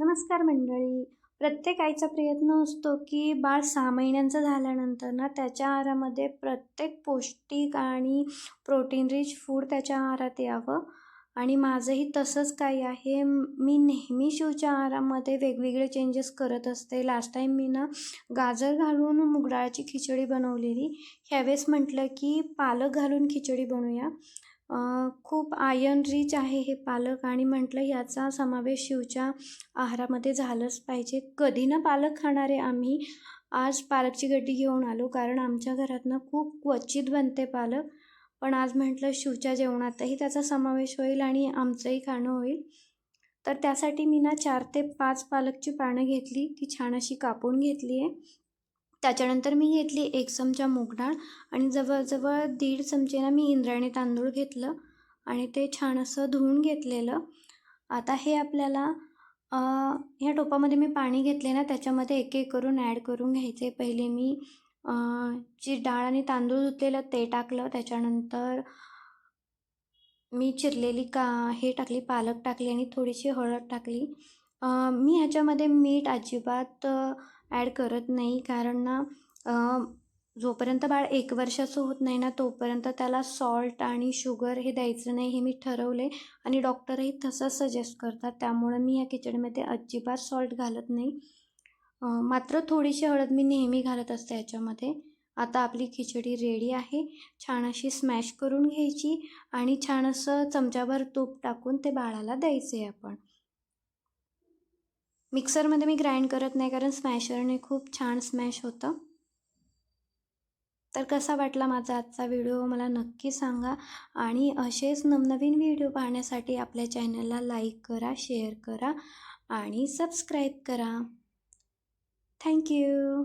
नमस्कार मंडळी. प्रत्येक आईचा प्रयत्न असतो की बाळ 6 महिन्यांचं झाल्यानंतर ना त्याच्या आहारामध्ये प्रत्येक पौष्टिक आणि प्रोटीन रिच फूड त्याच्या आहारात यावं. आणि माझंही तसंच काही आहे. मी नेहमी शिवच्या आहारामध्ये वेगवेगळे चेंजेस करत असते. लास्ट टाईम मी ना गाजर घालून मूग डाळाची खिचडी बनवलेली. ह्यावेळेस म्हटलं की पालक घालून खिचडी बनवूया. खूप आयर्न रिच आहे हे पालक आणि म्हटलं याचा समावेश शिवच्या आहारामध्ये झालंच पाहिजे. कधी ना पालक खाणारे आम्ही आज पालकची गड्डी घेऊन आलो, कारण आमच्या घरात ना खूप क्वचित बनते पालक. पण आज म्हटलं शिवच्या जेवणातही त्याचा समावेश होईल आणि आमचंही खाणं होईल. तर त्यासाठी मी ना 4 ते 5 पालकची पानं घेतली, ती छान अशी कापून घेतली आहे. त्याच्यानंतर मी घेतली 1 चमचा मूग डाळ आणि जवळजवळ 1.5 चमचे ना मी इंद्रायणी तांदूळ घेतलं आणि ते छान असं धुवून घेतलेलं. आता हे आपल्याला ह्या टोपामध्ये मी पाणी घेतले ना त्याच्यामध्ये एक एक करून ॲड करून घ्यायचे. पहिले मी जी डाळ आणि तांदूळ धुतलेलं ते टाकलं. त्याच्यानंतर मी चिरलेली हे टाकली, पालक टाकली आणि थोडीशी हळद टाकली. मी ह्याच्यामध्ये मीठ अजिबात ॲड करत नाही, कारण ना जोपर्यंत बाळ 1 वर्षाचं होत नाही ना तोपर्यंत त्याला सॉल्ट आणि शुगर हे द्यायचं नाही, हे मी ठरवले आणि डॉक्टरही तसंच सजेस्ट करतात. त्यामुळं मी या खिचडीमध्ये अजिबात सॉल्ट घालत नाही. मात्र थोडीशी हळद मी नेहमी घालत असते याच्यामध्ये. आता आपली खिचडी रेडी आहे. छान अशी स्मॅश करून घ्यायची आणि छान असं चमच्याभर तूप टाकून ते बाळाला द्यायचं आहे आपण. मिक्सरमध्ये मी ग्राइंड करत नाही, कारण स्मॅशरने खूप छान स्मॅश होतं. तर कसा वाटला माझा आजचा व्हिडिओ मला नक्की सांगा आणि असेच नवनवीन व्हिडिओ पाहण्यासाठी आपल्या चॅनलला लाईक करा, शेअर करा आणि सबस्क्राईब करा. Thank you.